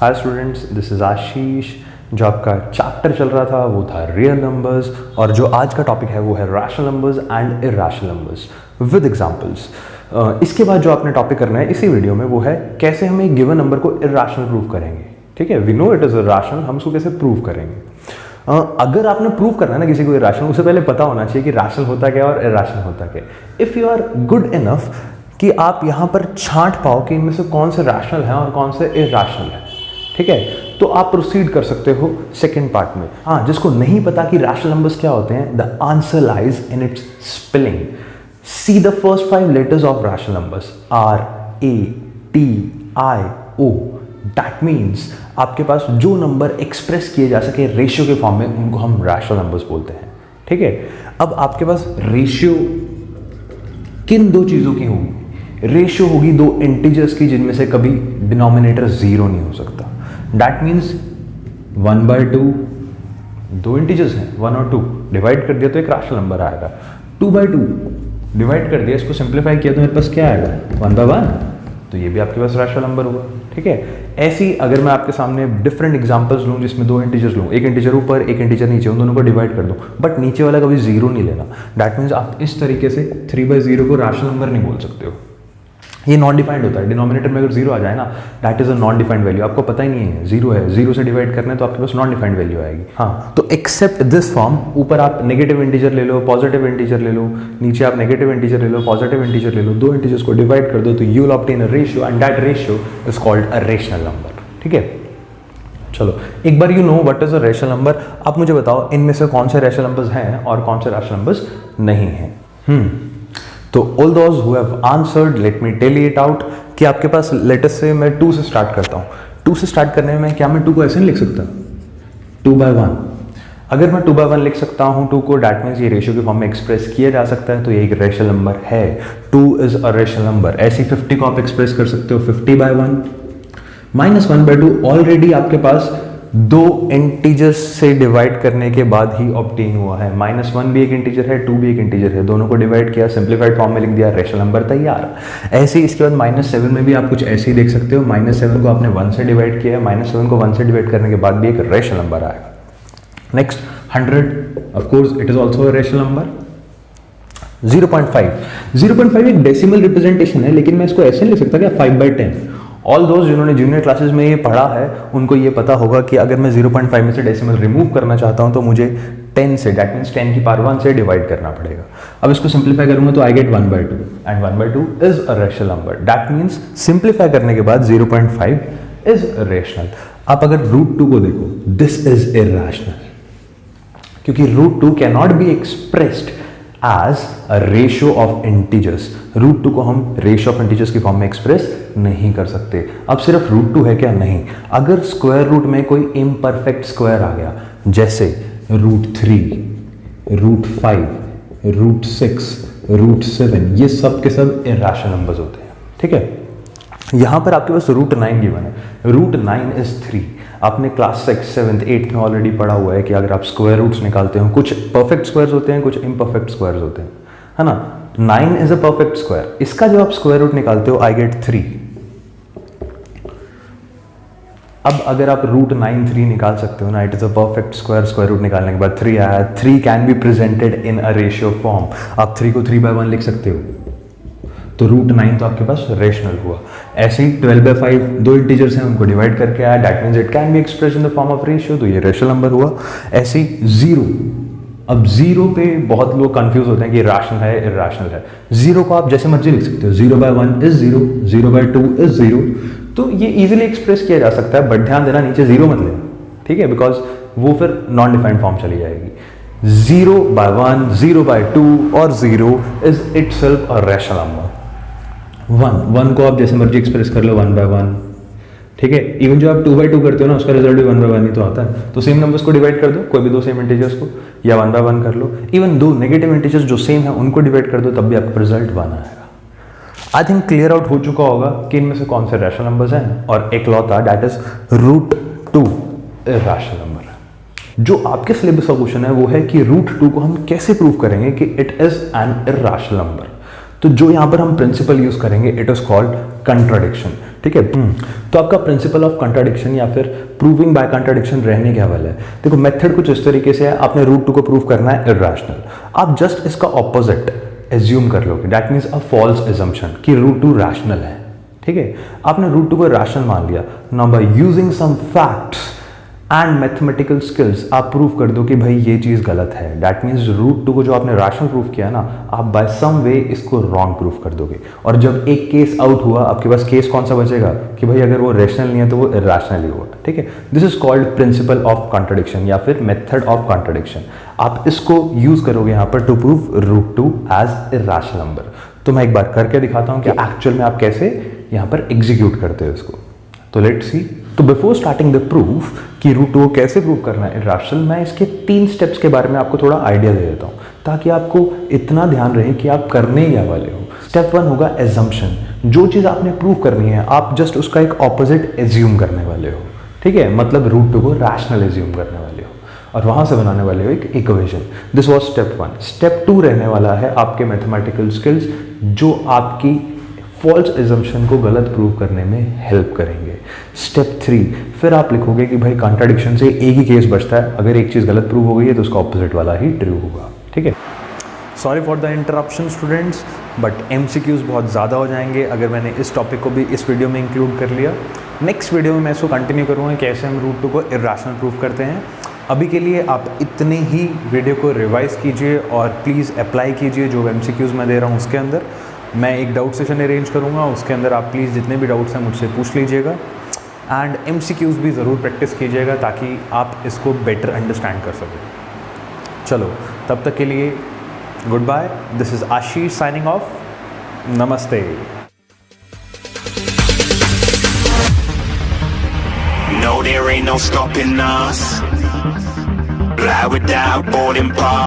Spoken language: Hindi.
हाय स्टूडेंट्स, दिस इज़ आशीष। जो आपका चैप्टर चल रहा था वो था रियल नंबर्स, और जो आज का टॉपिक है वो है rational numbers and irrational numbers with examples. इसके बाद जो आपने टॉपिक करना है इसी वीडियो में वो है कैसे हम एक गिवन नंबर को इरैशनल प्रूव करेंगे। ठीक है, we know it is irrational, हम उसको कैसे प्रूव करेंगे। अगर आपने प्रूव करना है ना किसी को इरैशनल, उससे पहले पता होना चाहिए कि रैशनल होता क्या और इरैशनल होता क्या। If you are good enough कि आप यहाँ पर छांट पाओ कि इनमें से कौन से रैशनल है और कौन से इरैशनल है, ठीक है, तो आप प्रोसीड कर सकते हो सेकंड पार्ट में। हाँ, जिसको नहीं पता कि रैशनल नंबर्स क्या होते हैं, the answer lies in its spelling. See the first 5 letters of rational numbers, R A T I O. That means आपके पास जो नंबर एक्सप्रेस किए जा सके रेशियो के फॉर्म में, उनको हम रैशनल नंबर्स बोलते हैं। ठीक है, अब आपके पास रेशियो किन दो चीज़ों की होगी? रेशियो होगी दो इंटीजर्स की जिनमें से कभी डिनोमिनेटर जीरो नहीं हो सकता। दैट मीन्स 1/2, दो इंटीजर्स हैं 1 और 2, डिवाइड कर दिया तो एक रैशनल नंबर आएगा। 2/2 डिवाइड कर दिया, इसको सिंप्लीफाई किया तो मेरे पास क्या आएगा? 1/1, तो ये भी आपके पास रैशनल नंबर हुआ। ठीक है, ऐसी अगर मैं आपके सामने डिफरेंट एग्जांपल्स लूँ जिसमें दो इंटीजर्स लूँ, एक इंटीजर ऊपर एक इंटीजर नीचे, उन दोनों को डिवाइड कर दूँ, बट नीचे वाला कभी जीरो नहीं लेना। दैट मीन्स आप इस तरीके से 3/0 को रैशनल नंबर नहीं बोल सकते हो। ये नॉन डिफाइंड होता है। डिनोमिनेटर में अगर जीरो आ जाए ना, that is a non defined value, आपको पता ही नहीं है जीरो है, जीरो से डिवाइड करना है तो आपके पास नॉन डिफाइंड वैल्यू आएगी। हाँ, तो एक्सेप्ट दिस फॉर्म, ऊपर आप नेगेटिव इंटीजर ले लो, पॉजिटिव इंटीजर ले लो, नीचे आप नेगेटिव इंटीजर ले लो, पॉजिटिव इंटीजर ले लो, दो इंटीजर्स को डिवाइड कर दो तो you will obtain a ratio and that ratio is called a rational number. ठीक है, चलो एक बार you know what is a rational number. आप मुझे बताओ इनमें से कौन से रेशनल नंबर्स हैं और कौन से रैशनल नंबर्स नहीं हैं। तो all those who have answered, let me tell it out कि आपके पास लेटेस्ट से मैं 2 से स्टार्ट करता हूँ। 2 से स्टार्ट करने में क्या मैं 2 को ऐसे नहीं लिख सकता? 2/1। अगर मैं 2/1 लिख सकता हूँ 2 को, डैट मीन्स ये रेशियो के फॉर्म में एक्सप्रेस किया जा सकता है, तो ये एक रेशनल नंबर है। 2 इज अ रेशनल नंबर। ऐसी 50 को आप एक्सप्रेस कर सकते हो 50/1। -1/2 ऑलरेडी आपके पास दो इंटीजर्स से डिवाइड करने के बाद ही ऑब्टेन हुआ है। -1 भी एक इंटीजर है, 2 भी एक इंटीजर है, दोनों को डिवाइड किया, सिंप्लीफाइड फॉर्म में लिख दिया, रेशनल नंबर तैयार। ऐसे ही इसके बाद -7 में भी आप कुछ ऐसे ही देख सकते हो। -7 को आपने 1 से डिवाइड किया है, -7 को 1 से डिवाइड करने के बाद भी एक रेशनल नंबर आएगा। Next 100, of course it is also a rational number. 0.5 एक डेसिमल रिप्रेजेंटेशन है, लेकिन मैं इसको ऐसे नहीं लिख सकता क्या 5/10। ऑल दोज जिन्होंने जूनियर क्लासेस में ये पढ़ा है उनको ये पता होगा कि अगर मैं 0.5 में से डेसिमल रिमूव करना चाहता हूं तो मुझे 10 से, दैट मीन्स 10 की पावर 1 से डिवाइड करना पड़ेगा। अब इसको सिंप्लीफाई करूंगा तो I get 1/2 and 1/2 is a rational number. That means simplify करने के बाद 0.5 इज रेशनल। आप अगर √2 को देखो, दिस इज इरैशनल, क्योंकि √2 can not be expressed as a ratio of integers. √2 को हम रेशियो ऑफ इंटीजर्स की फॉर्म में एक्सप्रेस नहीं कर सकते। अब सिर्फ √2 है क्या? नहीं। अगर स्क्वायर रूट में कोई इम्परफेक्ट स्क्वायर आ गया, जैसे √3, √5, √6, √7, ये सब के सब इरैशनल नंबर्स होते हैं। ठीक है, यहां पर आपके पास √9 गिवन है। √9 इज 3। आपने क्लास 6, 7, 8 में ऑलरेडी पढ़ा हुआ है कि अगर आप स्क्वायर रूट्स निकालते हो, कुछ परफेक्ट स्क्वायर्स होते हैं, कुछ इम्परफेक्ट स्क्वायर्स होते हैं, है ना। 9 इज अ परफेक्ट स्क्वायर। इसका जब आप स्क्वायर रूट निकालते हो, आई गेट 3। अब अगर आप √9 निकाल सकते हो ना, it is a perfect square. Square root निकालने के बाद 3 आया। 3 can be presented in a ratio form. आप 3 को 3/1 लिख सकते हो, तो √9 तो आपके पास रेशनल हुआ। ऐसे ही 12/5 दो इंटीजर्स हैं, उनको डिवाइड करके आया, that means it can be expressed in the form of ratio, तो ये रेशनल नंबर हुआ। ऐसे ही 0। अब 0 पे बहुत लोग कंफ्यूज होते हैं कि रैशनल है इरैशनल है। 0 को आप जैसे मर्जी लिख सकते हो, 0/1 इज 0, 0/2 इज 0, तो ये इजीली एक्सप्रेस किया जा सकता है, बट ध्यान देना नीचे 0 मत लेना, ठीक है, बिकॉज वो फिर नॉन डिफाइंड फॉर्म चली जाएगी। 0/1, 0/2 और 0 is itself a rational number. 1 को आप जैसे मर्जी एक्सप्रेस कर लो 1/1, ठीक है। इवन जो आप 2/2 करते हो ना, उसका रिजल्ट भी 1/1 ही तो आता है। तो सेम नंबर्स को डिवाइड कर दो, कोई भी दो सेम इंटीजर्स को, या 1/1 कर लो। इवन दो नेगेटिव इंटीजर्स जो सेम है उनको डिवाइड कर दो, तब भी आपका रिजल्ट 1 आएगा। आई थिंक क्लियर आउट हो चुका होगा कि इनमें से कौन से रैशनल नंबर्स हैं, और एक लॉ था दैट इज √2 रैशनल नंबर। जो आपके सिलेबस का क्वेश्चन है वो है कि √2 को हम कैसे प्रूव करेंगे कि it is an irrational number. तो जो यहाँ पर हम प्रिंसिपल यूज करेंगे, इट इज कॉल्ड कंट्राडिक्शन। ठीक है। तो आपका प्रिंसिपल ऑफ कंट्राडिक्शन या फिर प्रूविंग बाय कंट्राडिक्शन रहने क्या वाला है, देखो मेथड कुछ इस तरीके से है, आपने रूट टू को प्रूव करना है इर्रेशनल, आप जस्ट इसका ऑपोजिट एज्यूम कर लोगे, that means a false assumption कि रूट टू रैशनल है, ठीक है। आपने रूट टू को रैशनल मान लिया, now by using some facts and mathematical skills आप प्रूव कर दो कि भाई ये चीज़ गलत है, दैट मीन्स रूट टू को जो आपने रैशनल प्रूव किया ना, आप बाय सम वे इसको रॉन्ग प्रूव कर दोगे। और जब एक केस आउट हुआ, आपके पास केस कौन सा बचेगा कि भाई अगर वो रैशनल नहीं है तो वो इरैशनल ही हुआ, ठीक है। This is called principle of contradiction या फिर मेथड ऑफ कॉन्ट्रडिक्शन। आप इसको यूज करोगे यहाँ पर to prove root two as irrational number. तो मैं एक बार करके दिखाता हूँ कि एक्चुअल में आप कैसे यहाँ पर एग्जीक्यूट करते हो इसको। तो लेट्स सी। तो बिफोर स्टार्टिंग द प्रूफ कि रूट टू को कैसे प्रूव करना है इरैशनल, मैं इसके 3 स्टेप्स के बारे में आपको थोड़ा आइडिया दे देता हूँ ताकि आपको इतना ध्यान रहे कि आप करने क्या वाले हो। स्टेप 1 होगा एजम्पशन। जो चीज़ आपने प्रूव करनी है आप जस्ट उसका एक ऑपोजिट एज्यूम करने वाले हो, ठीक है। मतलब रूट टू को रैशनल एज्यूम करने वाले हो और वहाँ से बनाने वाले हो एक equation. This was step 1। Step 2 रहने वाला है आपके मैथमेटिकल स्किल्स जो आपकी फॉल्स एजम्पशन को गलत प्रूव करने में हेल्प करेंगे। स्टेप 3 फिर आप लिखोगे कि भाई कॉन्ट्राडिक्शन से एक ही केस बचता है, अगर एक चीज़ गलत प्रूव हो गई है तो उसका ऑपोजिट वाला ही ट्रू होगा, ठीक है। Sorry for the interruption students, but MCQs बहुत ज़्यादा हो जाएंगे अगर मैंने इस टॉपिक को भी इस वीडियो में इंक्लूड कर लिया। नेक्स्ट वीडियो में मैं इसको कंटिन्यू करूँगा कैसे हम रूट टू को इरैशनल प्रूव करते हैं। अभी के लिए आप इतने ही वीडियो को रिवाइज कीजिए और प्लीज़ अप्लाई कीजिए जो MCQs मैं दे रहा हूँ उसके अंदर। मैं एक डाउट सेशन अरेंज करूँगा, उसके अंदर आप प्लीज़ जितने भी डाउट्स हैं मुझसे पूछ लीजिएगा एंड MCQs भी ज़रूर प्रैक्टिस कीजिएगा ताकि आप इसको बेटर अंडरस्टैंड कर सकें। चलो तब तक के लिए goodbye. This is Ashish signing off. नमस्ते। No, there ain't no stopping us. Fly without boarding pass.